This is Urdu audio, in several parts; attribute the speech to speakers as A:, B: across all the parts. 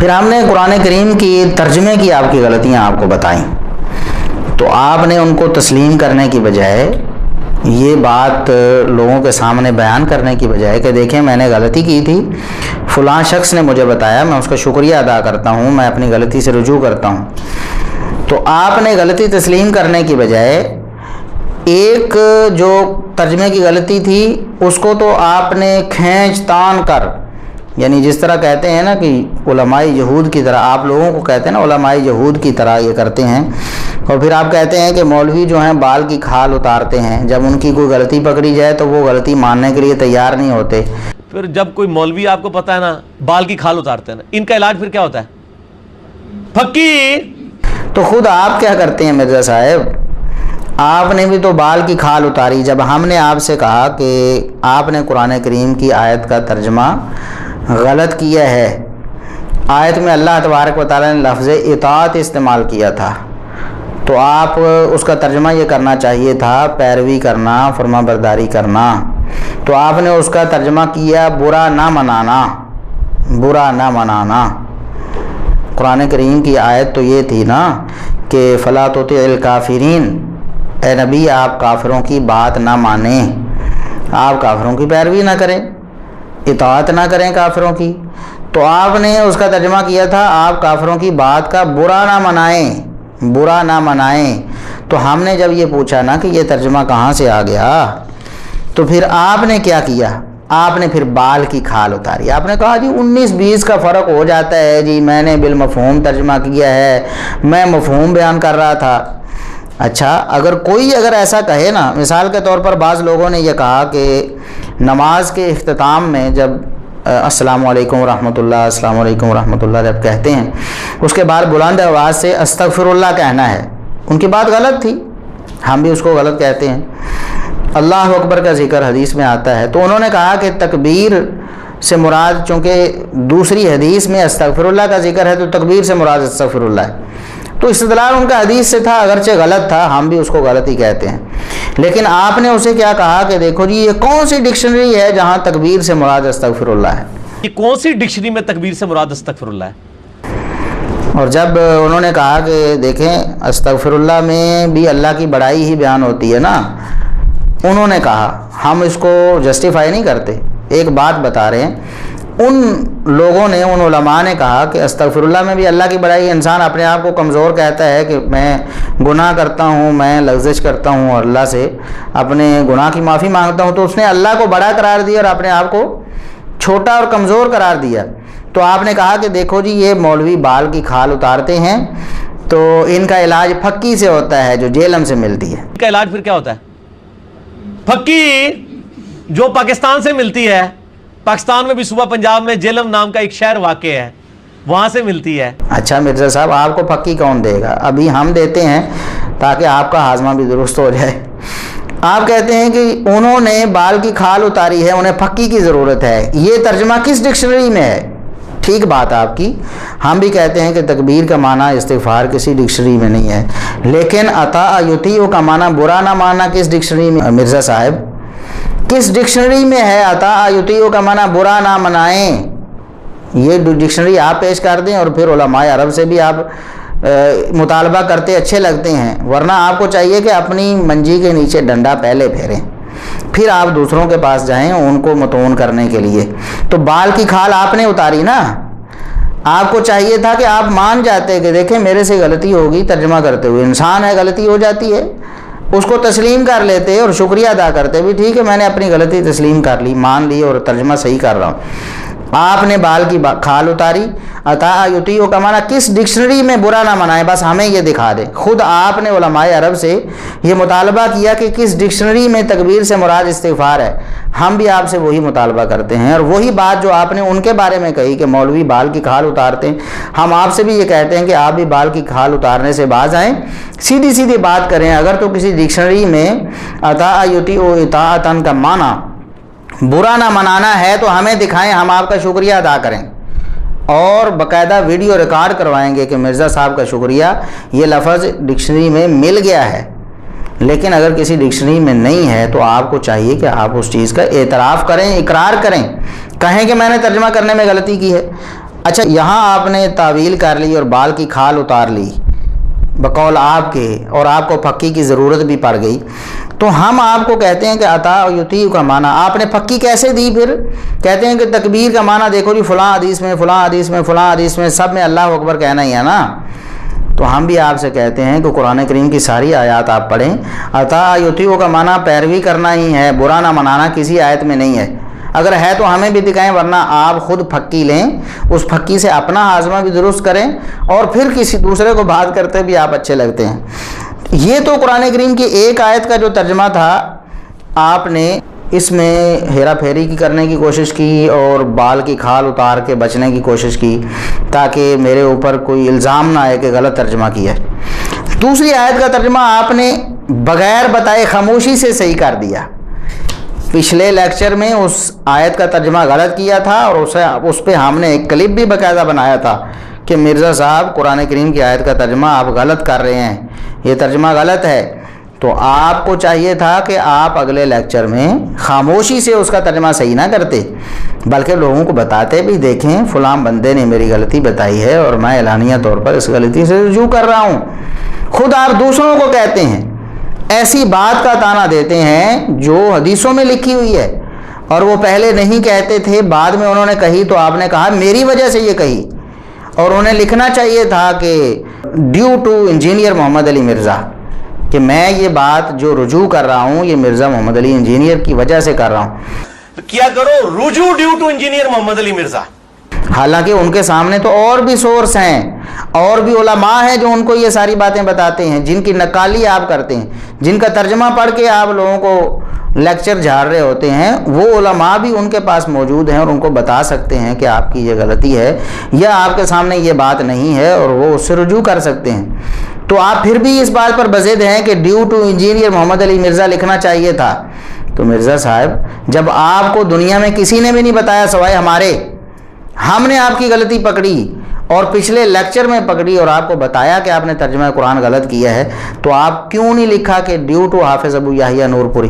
A: پھر ہم نے قرآن کریم کی ترجمے کی آپ کی غلطیاں آپ کو بتائیں، تو آپ نے ان کو تسلیم کرنے کی بجائے یہ بات لوگوں کے سامنے بیان کرنے کی بجائے کہ دیکھیں میں نے غلطی کی تھی، فلاں شخص نے مجھے بتایا، میں اس کا شکریہ ادا کرتا ہوں، میں اپنی غلطی سے رجوع کرتا ہوں، تو آپ نے غلطی تسلیم کرنے کی بجائے ایک جو ترجمے کی غلطی تھی اس کو تو آپ نے کھینچ تان کر، یعنی جس طرح کہتے ہیں نا کہ علماء یہود کی طرح، آپ لوگوں کو کہتے ہیں نا علماء یہود کی طرح یہ کرتے ہیں، اور پھر آپ کہتے ہیں کہ مولوی جو ہیں بال کی کھال اتارتے ہیں، جب ان کی کوئی غلطی پکڑی جائے تو وہ غلطی ماننے کے لیے تیار نہیں ہوتے۔
B: پھر جب کوئی مولوی آپ کو پتہ ہے نا بال کی کھال اتارتے ہیں نا، ان کا علاج پھر کیا ہوتا ہے؟ پھکی۔
A: تو خود آپ کیا کرتے ہیں مرزا صاحب؟ آپ نے بھی تو بال کی کھال اتاری جب ہم نے آپ سے کہا کہ آپ نے قرآن کریم کی آیت کا ترجمہ غلط کیا ہے۔ آیت میں اللہ تبارک و تعالیٰ نے لفظ اطاعت استعمال کیا تھا، تو آپ اس کا ترجمہ یہ کرنا چاہیے تھا پیروی کرنا، فرما برداری کرنا، تو آپ نے اس کا ترجمہ کیا برا نہ منانا، برا نہ منانا۔ قرآن کریم کی آیت تو یہ تھی نا کہ فلا تطع الکافرین، اے نبی آپ کافروں کی بات نہ مانیں، آپ کافروں کی پیروی نہ کریں، اطاعت نہ کریں کافروں کی، تو آپ نے اس کا ترجمہ کیا تھا آپ کافروں کی بات کا برا نہ منائیں، برا نہ منائیں۔ تو ہم نے جب یہ پوچھا نا کہ یہ ترجمہ کہاں سے آ گیا، تو پھر آپ نے کیا کیا؟ آپ نے پھر بال کی کھال اتاری، آپ نے کہا جی 19-20 کا فرق ہو جاتا ہے جی، میں نے بالمفہوم ترجمہ کیا ہے، میں مفہوم بیان کر رہا تھا۔ اچھا، اگر ایسا کہے نا، مثال کے طور پر بعض لوگوں نے یہ کہا کہ نماز کے اختتام میں جب السلام علیکم ورحمۃ اللہ، السلام علیکم ورحمۃ اللہ جب کہتے ہیں، اس کے بعد بلند آواز سے استغفر اللہ کہنا ہے، ان کی بات غلط تھی، ہم بھی اس کو غلط کہتے ہیں۔ اللہ اکبر کا ذکر حدیث میں آتا ہے، تو انہوں نے کہا کہ تکبیر سے مراد، چونکہ دوسری حدیث میں استغفر اللہ کا ذکر ہے تو تکبیر سے مراد استغفر اللہ ہے، تو استدلال ان کا حدیث سے تھا، اگرچہ غلط تھا، ہم بھی اس کو غلط ہی کہتے ہیں۔ لیکن آپ نے اسے کیا کہا کہ دیکھو جی یہ کون سی ڈکشنری ہے جہاں تکبیر سے مراد استغفر اللہ ہے؟
B: یہ کون سی ڈکشنری میں تکبیر سے مراد استغفر اللہ ہے؟
A: اور جب انہوں نے کہا کہ دیکھیں استغفر اللہ میں بھی اللہ کی بڑائی ہی بیان ہوتی ہے نا، انہوں نے کہا، ہم اس کو جسٹیفائی نہیں کرتے، ایک بات بتا رہے ہیں، ان لوگوں نے، ان علماء نے کہا کہ استغفر اللہ میں بھی اللہ کی بڑائی، انسان اپنے آپ کو کمزور کہتا ہے کہ میں گناہ کرتا ہوں، میں لغزش کرتا ہوں اور اللہ سے اپنے گناہ کی معافی مانگتا ہوں، تو اس نے اللہ کو بڑا قرار دیا اور اپنے آپ کو چھوٹا اور کمزور قرار دیا۔ تو آپ نے کہا کہ دیکھو جی یہ مولوی بال کی کھال اتارتے ہیں تو ان کا علاج پھکی سے ہوتا ہے جو جیلم سے ملتی ہے۔
B: ان کا علاج پھر کیا ہوتا ہے؟ پھکی جو پاکستان سے ملتی ہے، پاکستان میں بھی صوبہ پنجاب میں جیلم نام کا ایک شہر واقع ہے، وہاں سے ملتی ہے۔
A: اچھا مرزا صاحب، آپ کو پھکی کون دے گا؟ ابھی ہم دیتے ہیں تاکہ آپ کا ہاضمہ بھی درست ہو جائے۔ آپ کہتے ہیں کہ انہوں نے بال کی کھال اتاری ہے، انہیں پھکی کی ضرورت ہے، یہ ترجمہ کس ڈکشنری میں ہے؟ ٹھیک بات آپ کی، ہم بھی کہتے ہیں کہ تکبیر کا معنی استغفار کسی ڈکشنری میں نہیں ہے، لیکن اطاع یطیع کا معنی برا نہ ماننا کس ڈکشنری میں؟ مرزا صاحب کس ڈکشنری میں ہے اطاع یطیع کا معنی برا نہ منائیں؟ یہ ڈکشنری آپ پیش کر دیں، اور پھر علماء عرب سے بھی آپ مطالبہ کرتے اچھے لگتے ہیں، ورنہ آپ کو چاہیے کہ اپنی منجی کے نیچے ڈنڈا پہلے پھیریں، پھر آپ دوسروں کے پاس جائیں ان کو متون کرنے کے لیے۔ تو بال کی کھال آپ نے اتاری نا، آپ کو چاہیے تھا کہ آپ مان جاتے کہ دیکھیں میرے سے غلطی ہوگی، ترجمہ کرتے ہوئے انسان ہے، غلطی ہو جاتی ہے، اس کو تسلیم کر لیتے اور شکریہ ادا کرتے بھی، ٹھیک ہے میں نے اپنی غلطی تسلیم کر لی، مان لی اور ترجمہ صحیح کر رہا ہوں۔ آپ نے بال کی کھال اتاری، اطاع یطیع کا معنی کس ڈکشنری میں برا نہ منائے، بس ہمیں یہ دکھا دیں۔ خود آپ نے علماء عرب سے یہ مطالبہ کیا کہ کس ڈکشنری میں تکبیر سے مراد استغفار ہے، ہم بھی آپ سے وہی مطالبہ کرتے ہیں، اور وہی بات جو آپ نے ان کے بارے میں کہی کہ مولوی بال کی کھال اتارتے ہیں، ہم آپ سے بھی یہ کہتے ہیں کہ آپ بھی بال کی کھال اتارنے سے باز آئیں، سیدھی سیدھی بات کریں۔ اگر تو کسی ڈکشنری میں اطاع یطیع اطاعتاً کا معنی برا نہ منانا ہے تو ہمیں دکھائیں، ہم آپ کا شکریہ ادا کریں، اور باقاعدہ ویڈیو ریکارڈ کروائیں گے کہ مرزا صاحب کا شکریہ، یہ لفظ ڈکشنری میں مل گیا ہے۔ لیکن اگر کسی ڈکشنری میں نہیں ہے تو آپ کو چاہیے کہ آپ اس چیز کا اعتراف کریں، اقرار کریں، کہیں کہ میں نے ترجمہ کرنے میں غلطی کی ہے۔ اچھا یہاں آپ نے تعویل کر لی اور بال کی کھال اتار لی بقول آپ کے، اور آپ کو پھکی کی ضرورت بھی پڑ گئی، تو ہم آپ کو کہتے ہیں کہ عطا و یطیع کا معنی آپ نے پھکی کیسے دی؟ پھر کہتے ہیں کہ تکبیر کا معنی دیکھو جی فلاں حدیث میں، فلاں حدیث میں، فلاں حدیث میں، سب میں اللہ اکبر کہنا ہی ہے نا۔ تو ہم بھی آپ سے کہتے ہیں کہ قرآن کریم کی ساری آیات آپ پڑھیں۔ عطا یطیع کا معنی پیروی کرنا ہی ہے، برا نہ منانا کسی آیت میں نہیں ہے۔ اگر ہے تو ہمیں بھی دکھائیں، ورنہ آپ خود پھکی لیں، اس پھکی سے اپنا ہاضمہ بھی درست کریں، اور پھر کسی دوسرے کو بات کرتے بھی آپ اچھے لگتے ہیں۔ یہ تو قرآن کریم کی ایک آیت کا جو ترجمہ تھا، آپ نے اس میں ہیرا پھیری کی کرنے کی کوشش کی اور بال کی کھال اتار کے بچنے کی کوشش کی تاکہ میرے اوپر کوئی الزام نہ آئے کہ غلط ترجمہ کیا ہے۔ دوسری آیت کا ترجمہ آپ نے بغیر بتائے خاموشی سے صحیح کر دیا۔ پچھلے لیکچر میں اس آیت کا ترجمہ غلط کیا تھا اور اس پہ ہم نے ایک کلپ بھی باقاعدہ بنایا تھا کہ مرزا صاحب قرآن کریم کی آیت کا ترجمہ آپ غلط کر رہے ہیں، یہ ترجمہ غلط ہے۔ تو آپ کو چاہیے تھا کہ آپ اگلے لیکچر میں خاموشی سے اس کا ترجمہ صحیح نہ کرتے، بلکہ لوگوں کو بتاتے بھی، دیکھیں فلاں بندے نے میری غلطی بتائی ہے اور میں اعلانیہ طور پر اس غلطی سے رجوع کر رہا ہوں۔ خود آپ دوسروں کو کہتے ہیں، ایسی بات کا تانا دیتے ہیں جو حدیثوں میں لکھی ہوئی ہے، اور وہ پہلے نہیں کہتے تھے، بعد میں انہوں نے کہی تو آپ نے کہا میری وجہ سے یہ کہی، اور انہیں لکھنا چاہیے تھا کہ ڈیو ٹو انجینئر محمد علی مرزا، کہ میں یہ بات جو رجوع کر رہا ہوں یہ مرزا محمد علی انجینئر کی وجہ سے کر رہا ہوں۔
B: کیا کرو رجوع ڈیو ٹو انجینئر محمد علی مرزا۔
A: حالانکہ ان کے سامنے تو اور بھی سورس ہیں، اور بھی علماء ہیں جو ان کو یہ ساری باتیں بتاتے ہیں، جن کی نقالی آپ کرتے ہیں، جن کا ترجمہ پڑھ کے آپ لوگوں کو لیکچر جھاڑ رہے ہوتے ہیں، وہ علماء بھی ان کے پاس موجود ہیں اور ان کو بتا سکتے ہیں کہ آپ کی یہ غلطی ہے یا آپ کے سامنے یہ بات نہیں ہے، اور وہ اس سے رجوع کر سکتے ہیں۔ تو آپ پھر بھی اس بات پر بضد ہیں کہ ڈیو ٹو انجینئر محمد علی مرزا لکھنا چاہیے تھا۔ تو مرزا صاحب، جب آپ کو دنیا میں کسی نے بھی نہیں بتایا سوائے ہمارے، ہم نے آپ کی غلطی پکڑی اور پچھلے لیکچر میں پکڑی اور آپ کو بتایا کہ آپ نے ترجمہ قرآن غلط کیا ہے، تو آپ کیوں نہیں لکھا کہ ڈیو ٹو حافظ ابو یحییٰ نور پوری؟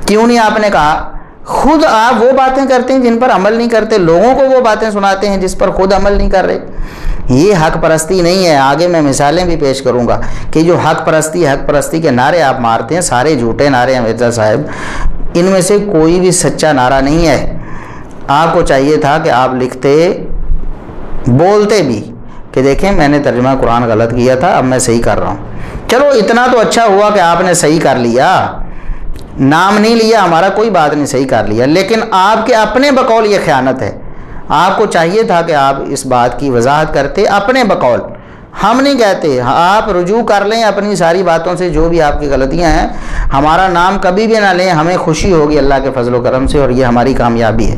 A: کیوں نہیں آپ نے کہا؟ خود آپ وہ باتیں کرتے ہیں جن پر عمل نہیں کرتے، لوگوں کو وہ باتیں سناتے ہیں جس پر خود عمل نہیں کر رہے۔ یہ حق پرستی نہیں ہے۔ آگے میں مثالیں بھی پیش کروں گا کہ جو حق پرستی کے نعرے آپ مارتے ہیں، سارے جھوٹے نعرے ہیں مرزا صاحب، ان میں سے کوئی بھی سچا نعرہ نہیں ہے۔ آپ کو چاہیے تھا کہ آپ لکھتے، بولتے بھی کہ دیکھیں میں نے ترجمہ قرآن غلط کیا تھا، اب میں صحیح کر رہا ہوں۔ چلو اتنا تو اچھا ہوا کہ آپ نے صحیح کر لیا، نام نہیں لیا، ہمارا کوئی بات نہیں، صحیح کر لیا، لیکن آپ کے اپنے بقول یہ خیانت ہے۔ آپ کو چاہیے تھا کہ آپ اس بات کی وضاحت کرتے اپنے بقول، ہم نہیں کہتے۔ آپ رجوع کر لیں اپنی ساری باتوں سے، جو بھی آپ کی غلطیاں ہیں، ہمارا نام کبھی بھی نہ لیں، ہمیں خوشی ہوگی اللہ کے فضل و کرم سے، اور یہ ہماری کامیابی ہے۔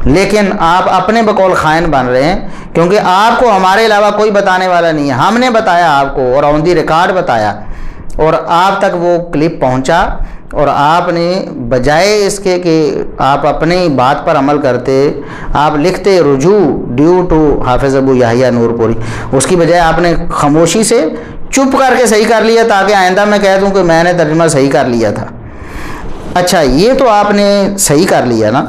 A: لیکن آپ اپنے بقول خائن بن رہے ہیں، کیونکہ آپ کو ہمارے علاوہ کوئی بتانے والا نہیں ہے۔ ہم نے بتایا آپ کو، اور آن دی ریکارڈ بتایا، اور آپ تک وہ کلپ پہنچا، اور آپ نے بجائے اس کے کہ آپ اپنی بات پر عمل کرتے، آپ لکھتے رجوع ڈیو ٹو حافظ ابو یحییٰ نور پوری، اس کی بجائے آپ نے خاموشی سے چپ کر کے صحیح کر لیا تاکہ آئندہ میں کہہ دوں کہ میں نے ترجمہ صحیح کر لیا تھا۔ اچھا یہ تو آپ نے صحیح کر لیا نا،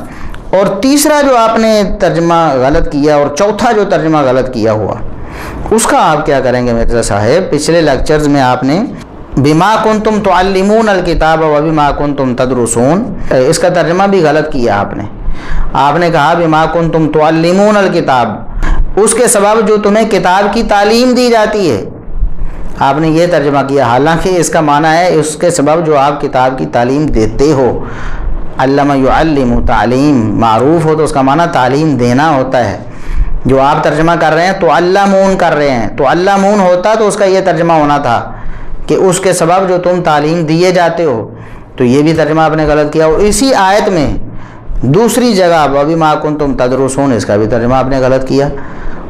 A: اور تیسرا جو آپ نے ترجمہ غلط کیا، اور چوتھا جو ترجمہ غلط کیا ہوا، اس کا آپ کیا کریں گے مرزا صاحب؟ پچھلے لیکچرز میں آپ نے بما کنتم تعلمون الکتاب و بما کنتم تدرسون، اس کا ترجمہ بھی غلط کیا آپ نے کہا بما کنتم تعلمون الکتاب، اس کے سبب جو تمہیں کتاب کی تعلیم دی جاتی ہے، آپ نے یہ ترجمہ کیا، حالانکہ اس کا معنی ہے اس کے سبب جو آپ کتاب کی تعلیم دیتے ہو۔ علم یعلم، تعلیم معروف ہو تو اس کا معنی تعلیم دینا ہوتا ہے۔ جو آپ ترجمہ کر رہے ہیں تو علمون کر رہے ہیں، تو علمون ہوتا تو اس کا یہ ترجمہ ہونا تھا کہ اس کے سبب جو تم تعلیم دیے جاتے ہو، تو یہ بھی ترجمہ آپ نے غلط کیا۔ اور اسی آیت میں دوسری جگہ وَبِمَا كُنْتُمْ تَدْرُسُونَ، اس کا بھی ترجمہ آپ نے غلط کیا،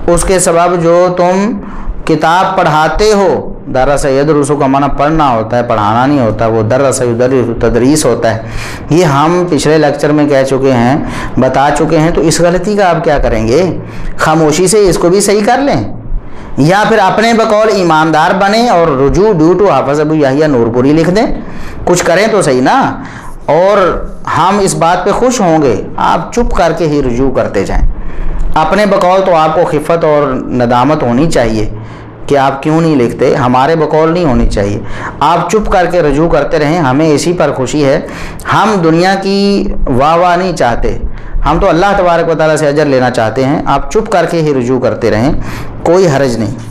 A: اس کے سبب جو تم کتاب پڑھاتے ہو، درس یدرسو کا معنی پڑھنا ہوتا ہے، پڑھانا نہیں ہوتا، وہ درس یدرس تدریس ہوتا ہے۔ یہ ہم پچھلے لیکچر میں کہہ چکے ہیں، بتا چکے ہیں، تو اس غلطی کا آپ کیا کریں گے؟ خاموشی سے اس کو بھی صحیح کر لیں، یا پھر اپنے بقول ایماندار بنیں اور رجوع ڈیو ٹو حافظ ابو یحییٰ نور پوری لکھ دیں، کچھ کریں تو صحیح نا، اور ہم اس بات پہ خوش ہوں گے۔ آپ چپ کر کے ہی رجوع کرتے جائیں، اپنے بقول تو آپ کو خفت اور ندامت ہونی چاہیے کہ آپ کیوں نہیں لکھتے، ہمارے بقول نہیں ہونی چاہیے. آپ چپ کر کے رجوع کرتے رہیں، ہمیں اسی پر خوشی ہے. ہم دنیا کی واہ نہیں چاہتے، ہم تو اللہ تبارک و تعالیٰ سے اجر لینا چاہتے ہیں. آپ چپ کر کے ہی رجوع کرتے رہیں، کوئی حرج نہیں.